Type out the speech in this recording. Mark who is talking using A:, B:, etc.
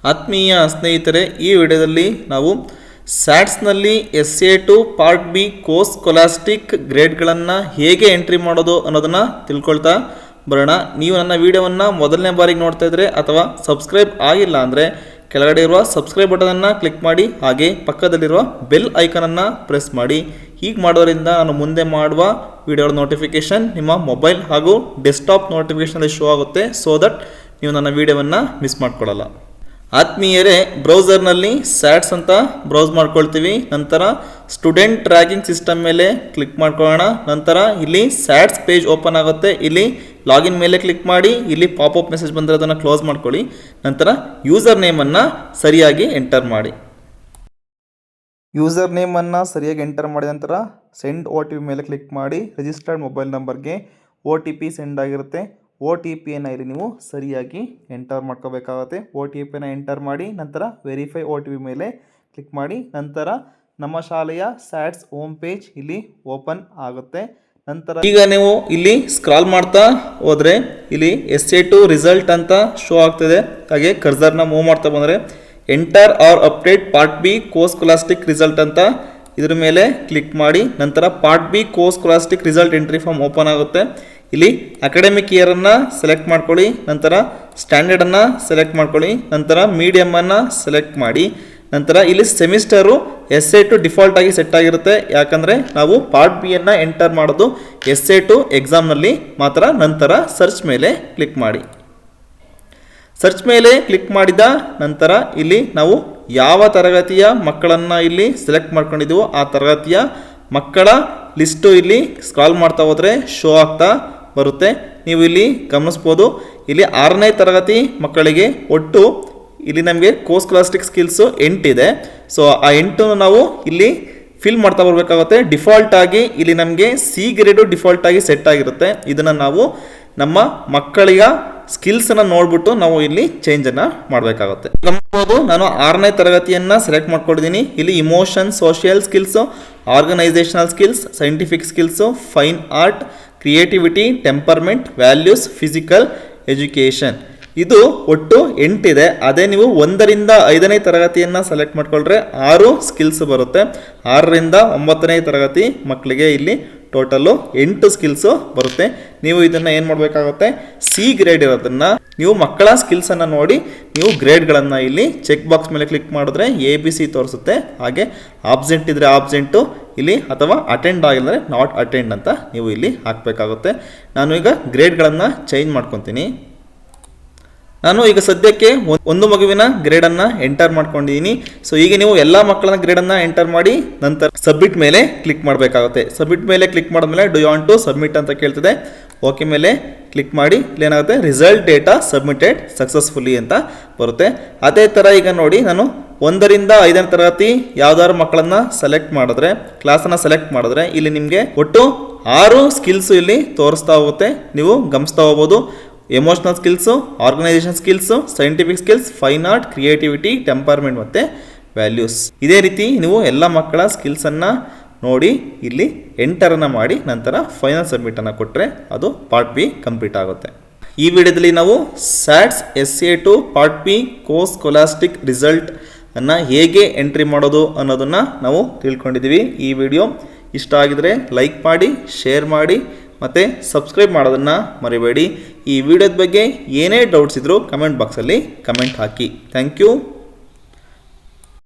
A: ಆತ್ಮೀಯ ಸ್ನೇಹಿತರೆ, ಈ ವಿಡಿಯೋದಲ್ಲಿ ನಾವು ಸ್ಯಾಟ್ಸ್ನಲ್ಲಿ SA2 ಪಾರ್ಟ್ ಬಿ ಕೋರ್ಸ್ ಸ್ಕಾಲಾಸ್ಟಿಕ್ ಗ್ರೇಡ್ಗಳನ್ನು ಹೇಗೆ ಎಂಟ್ರಿ ಮಾಡೋದು ಅನ್ನೋದನ್ನು ತಿಳ್ಕೊಳ್ತಾ ಬರೋಣ. ನೀವು ನನ್ನ ವಿಡಿಯೋವನ್ನು ಮೊದಲನೇ ಬಾರಿಗೆ ನೋಡ್ತಾ ಇದ್ದರೆ ಅಥವಾ ಸಬ್ಸ್ಕ್ರೈಬ್ ಆಗಿಲ್ಲ ಅಂದರೆ ಕೆಳಗಡೆ ಇರುವ ಸಬ್ಸ್ಕ್ರೈಬ್ ಬಟನನ್ನು ಕ್ಲಿಕ್ ಮಾಡಿ, ಹಾಗೆ ಪಕ್ಕದಲ್ಲಿರುವ ಬೆಲ್ ಐಕನನ್ನು ಪ್ರೆಸ್ ಮಾಡಿ. ಹೀಗೆ ಮಾಡೋದ್ರಿಂದ ನಾನು ಮುಂದೆ ಮಾಡುವ ವಿಡಿಯೋಗಳ ನೋಟಿಫಿಕೇಷನ್ ನಿಮ್ಮ ಮೊಬೈಲ್ ಹಾಗೂ ಡೆಸ್ಕ್ಟಾಪ್ ನೋಟಿಫಿಕೇಷನಲ್ಲಿ ಶೋ ಆಗುತ್ತೆ. ಸೊ ದಟ್ ನೀವು ನನ್ನ ವಿಡಿಯೋವನ್ನು ಮಿಸ್ ಮಾಡ್ಕೊಳ್ಳಲ್ಲ. ಆತ್ಮೀಯರೇ, ಬ್ರೌಸರ್ನಲ್ಲಿ ಸ್ಯಾಟ್ಸ್ ಅಂತ ಬ್ರೌಸ್ ಮಾಡ್ಕೊಳ್ತೀವಿ. ನಂತರ ಸ್ಟೂಡೆಂಟ್ ಟ್ರ್ಯಾಕಿಂಗ್ ಸಿಸ್ಟಮ್ ಮೇಲೆ ಕ್ಲಿಕ್ ಮಾಡ್ಕೊಳ್ಳೋಣ. ನಂತರ ಇಲ್ಲಿ ಸ್ಯಾಟ್ಸ್ ಪೇಜ್ ಓಪನ್ ಆಗುತ್ತೆ. ಇಲ್ಲಿ ಲಾಗಿನ್ ಮೇಲೆ ಕ್ಲಿಕ್ ಮಾಡಿ. ಇಲ್ಲಿ ಪಾಪಪ್ ಮೆಸೇಜ್ ಬಂದರೆ ಅದನ್ನು ಕ್ಲೋಸ್ ಮಾಡ್ಕೊಳ್ಳಿ. ನಂತರ ಯೂಸರ್ ನೇಮನ್ನು ಸರಿಯಾಗಿ ಎಂಟರ್ ಮಾಡಿ. ಯೂಸರ್ ನೇಮನ್ನು ಸರಿಯಾಗಿ ಎಂಟರ್ ಮಾಡಿದ ನಂತರ ಸೆಂಡ್ OTP ಮೇಲೆ ಕ್ಲಿಕ್ ಮಾಡಿ. ರಿಜಿಸ್ಟರ್ಡ್ ಮೊಬೈಲ್ ನಂಬರ್ಗೆ OTP ಸೆಂಡ್ ಆಗಿರುತ್ತೆ. OTPಯನ್ನು ಇಲ್ಲಿ ನೀವು ಸರಿಯಾಗಿ ಎಂಟರ್ ಮಾಡ್ಕೋಬೇಕಾಗುತ್ತೆ. OTPನ ಎಂಟರ್ ಮಾಡಿ. ನಂತರ ವೆರಿಫೈ OTP ಮೇಲೆ ಕ್ಲಿಕ್ ಮಾಡಿ. ನಂತರ ನಮ್ಮ ಶಾಲೆಯ ಸ್ಯಾಟ್ಸ್ ಹೋಮ್ ಪೇಜ್ ಇಲ್ಲಿ ಓಪನ್ ಆಗುತ್ತೆ. ನಂತರ ಈಗ ನೀವು ಇಲ್ಲಿ ಸ್ಕ್ರಾಲ್ ಮಾಡ್ತಾ ಹೋದರೆ ಇಲ್ಲಿ SA2 ರಿಸಲ್ಟ್ ಅಂತ ಶೋ ಆಗ್ತಿದೆ. ಹಾಗೆ ಕರ್ಸರ್ನ ಮೂವ್ ಮಾಡ್ತಾ ಬಂದರೆ enter or update part B course scholastic result ಅಂತ ಇದ್ರ ಮೇಲೆ ಕ್ಲಿಕ್ ಮಾಡಿ. ನಂತರ part B course scholastic result entry form open ಆಗುತ್ತೆ. ಇಲ್ಲಿ ಅಕಾಡೆಮಿಕ್ ಇಯರನ್ನು ಸೆಲೆಕ್ಟ್ ಮಾಡ್ಕೊಳ್ಳಿ. ನಂತರ ಸ್ಟ್ಯಾಂಡರ್ಡನ್ನು ಸೆಲೆಕ್ಟ್ ಮಾಡ್ಕೊಳ್ಳಿ. ನಂತರ ಮೀಡಿಯಮನ್ನು ಸೆಲೆಕ್ಟ್ ಮಾಡಿ. ನಂತರ ಇಲ್ಲಿ ಸೆಮಿಸ್ಟರು SA2 ಡಿಫಾಲ್ಟ್ ಆಗಿ ಸೆಟ್ ಆಗಿರುತ್ತೆ. ಯಾಕಂದರೆ ನಾವು ಪಾರ್ಟ್ ಬಿಯನ್ನು ಎಂಟರ್ ಮಾಡೋದು SA2 ಎಕ್ಸಾಮ್ನಲ್ಲಿ ಮಾತ್ರ. ನಂತರ ಸರ್ಚ್ ಮೇಲೆ ಕ್ಲಿಕ್ ಮಾಡಿ. ಸರ್ಚ್ ಮೇಲೆ ಕ್ಲಿಕ್ ಮಾಡಿದ ನಂತರ ಇಲ್ಲಿ ನಾವು ಯಾವ ತರಗತಿಯ ಮಕ್ಕಳನ್ನು ಇಲ್ಲಿ ಸೆಲೆಕ್ಟ್ ಮಾಡ್ಕೊಂಡಿದ್ದೀವೋ ಆ ತರಗತಿಯ ಮಕ್ಕಳ ಲಿಸ್ಟು ಇಲ್ಲಿ ಸ್ಕ್ರಾಲ್ ಮಾಡ್ತಾ ಹೋದರೆ ಶೋ ಆಗ್ತಾ ಬರುತ್ತೆ. ನೀವು ಇಲ್ಲಿ ಗಮನಿಸ್ಬೋದು. ಇಲ್ಲಿ 6ನೇ ತರಗತಿ ಮಕ್ಕಳಿಗೆ ಒಟ್ಟು ಇಲ್ಲಿ ನಮಗೆ ಕೋರ್ಸ್ ಸ್ಕಾಲಾಸ್ಟಿಕ್ ಸ್ಕಿಲ್ಸು 8 ಇದೆ. ಸೊ ಆ 8 ನಾವು ಇಲ್ಲಿ ಫಿಲ್ ಮಾಡ್ತಾ ಬರಬೇಕಾಗುತ್ತೆ. ಡಿಫಾಲ್ಟ್ ಆಗಿ ಇಲ್ಲಿ ನಮಗೆ C ಗ್ರೇಡು ಡಿಫಾಲ್ಟ್ ಆಗಿ ಸೆಟ್ ಆಗಿರುತ್ತೆ. ಇದನ್ನು ನಾವು ನಮ್ಮ ಮಕ್ಕಳಿಗೆ ಸ್ಕಿಲ್ಸನ್ನು ನೋಡ್ಬಿಟ್ಟು ನಾವು ಇಲ್ಲಿ ಚೇಂಜನ್ನು ಮಾಡಬೇಕಾಗುತ್ತೆ. ಗಮನಿಸ್ಬೋದು, ನಾನು 6ನೇ ತರಗತಿಯನ್ನು ಸೆಲೆಕ್ಟ್ ಮಾಡ್ಕೊಂಡಿದ್ದೀನಿ. ಇಲ್ಲಿ emotion, social skills, organisational skills, scientific skills, fine art, creativity, temperament, values, physical education. ಇದು ಒಟ್ಟು 8 ಇದೆ. ಅದೇ ನೀವು 1ರಿಂದ 5ನೇ ತರಗತಿಯನ್ನು ಸೆಲೆಕ್ಟ್ ಮಾಡ್ಕೊಂಡ್ರೆ 6 ಸ್ಕಿಲ್ಸ್ ಬರುತ್ತೆ. 6ರಿಂದ 9ನೇ ತರಗತಿ ಮಕ್ಕಳಿಗೆ ಇಲ್ಲಿ ಟೋಟಲ್ಲು 8 ಸ್ಕಿಲ್ಸು ಬರುತ್ತೆ. ನೀವು ಇದನ್ನು ಏನು ಮಾಡಬೇಕಾಗುತ್ತೆ, C ಗ್ರೇಡ್ ಇರೋದನ್ನು ನೀವು ಮಕ್ಕಳ ಸ್ಕಿಲ್ಸನ್ನು ನೋಡಿ ನೀವು ಗ್ರೇಡ್ಗಳನ್ನು ಇಲ್ಲಿ ಚೆಕ್ ಬಾಕ್ಸ್ ಮೇಲೆ ಕ್ಲಿಕ್ ಮಾಡಿದ್ರೆ ABC ತೋರಿಸುತ್ತೆ. ಹಾಗೆ ಆಬ್ಸೆಂಟ್ ಇದ್ದರೆ ಆಬ್ಸೆಂಟು ಇಲ್ಲಿ, ಅಥವಾ ಅಟೆಂಡ್ ಆಗಿದ್ರೆ ನಾಟ್ ಅಟೆಂಡ್ ಅಂತ ನೀವು ಇಲ್ಲಿ ಹಾಕಬೇಕಾಗುತ್ತೆ. ನಾನು ಈಗ ಗ್ರೇಡ್ಗಳನ್ನು ಚೇಂಜ್ ಮಾಡ್ಕೊತೀನಿ. ನಾನು ಈಗ ಸದ್ಯಕ್ಕೆ ಒಂದು ಮಗುವಿನ ಗ್ರೇಡನ್ನು ಎಂಟರ್ ಮಾಡ್ಕೊಂಡಿದ್ದೀನಿ. ಸೊ ಈಗ ನೀವು ಎಲ್ಲ ಮಕ್ಕಳ ಗ್ರೇಡನ್ನು ಎಂಟರ್ ಮಾಡಿ ನಂತರ ಸಬ್ಮಿಟ್ ಮೇಲೆ ಕ್ಲಿಕ್ ಮಾಡಬೇಕಾಗುತ್ತೆ. ಸಬ್ಮಿಟ್ ಮೇಲೆ ಕ್ಲಿಕ್ ಮಾಡಿದ್ಮೇಲೆ do you want to submit ಅಂತ ಕೇಳ್ತಿದೆ. ಓಕೆ ಮೇಲೆ ಕ್ಲಿಕ್ ಮಾಡಿ. ಇಲ್ಲೇನಾಗುತ್ತೆ, ರಿಸಲ್ಟ್ ಡೇಟಾ ಸಬ್ಮಿಟೆಡ್ ಸಕ್ಸಸ್ಫುಲಿ ಅಂತ ಬರುತ್ತೆ. ಅದೇ ಥರ ಈಗ ನೋಡಿ, ನಾನು 1ರಿಂದ 5ನೇ ತರಗತಿ ಯಾವ್ದಾದ್ರು ಮಕ್ಕಳನ್ನು ಸೆಲೆಕ್ಟ್ ಮಾಡಿದ್ರೆ, ಕ್ಲಾಸನ್ನು ಸೆಲೆಕ್ಟ್ ಮಾಡಿದ್ರೆ ಇಲ್ಲಿ ನಿಮಗೆ ಒಟ್ಟು 6 ಸ್ಕಿಲ್ಸು ಇಲ್ಲಿ ತೋರಿಸ್ತಾ ಹೋಗುತ್ತೆ. ನೀವು ಗಮನಿಸ್ತಾ ಹೋಗ್ಬೋದು. Emotional skills, organisation skills, scientific skills, fine art, creativity, temperament ಮತ್ತು ವ್ಯಾಲ್ಯೂಸ್. ಇದೇ ರೀತಿ ನೀವು ಎಲ್ಲ ಮಕ್ಕಳ ಸ್ಕಿಲ್ಸನ್ನು ನೋಡಿ ಇಲ್ಲಿ ಎಂಟರನ್ನು ಮಾಡಿ ನಂತರ ಫೈನಲ್ ಸಬ್ಮಿಟನ್ನು ಕೊಟ್ಟರೆ ಅದು ಪಾರ್ಟ್ ಬಿ ಕಂಪ್ಲೀಟ್ ಆಗುತ್ತೆ. ಈ ವಿಡಿಯೋದಲ್ಲಿ ನಾವು SATS SA2 part B course scholastic result ಅನ್ನು ಹೇಗೆ ಎಂಟ್ರಿ ಮಾಡೋದು ಅನ್ನೋದನ್ನು ನಾವು ತಿಳ್ಕೊಂಡಿದ್ದೀವಿ. ಈ ವಿಡಿಯೋ ಇಷ್ಟ ಆಗಿದರೆ ಲೈಕ್ ಮಾಡಿ, ಶೇರ್ ಮಾಡಿ ಮತ್ತು ಸಬ್ಸ್ಕ್ರೈಬ್ ಮಾಡೋದನ್ನು ಮರಿಬೇಡಿ. ಈ ವಿಡಿಯೋದ ಬಗ್ಗೆ ಏನೇ ಡೌಟ್ಸ್ ಇದ್ದರೂ ಕಮೆಂಟ್ ಬಾಕ್ಸಲ್ಲಿ ಕಮೆಂಟ್ ಹಾಕಿ. Thank you.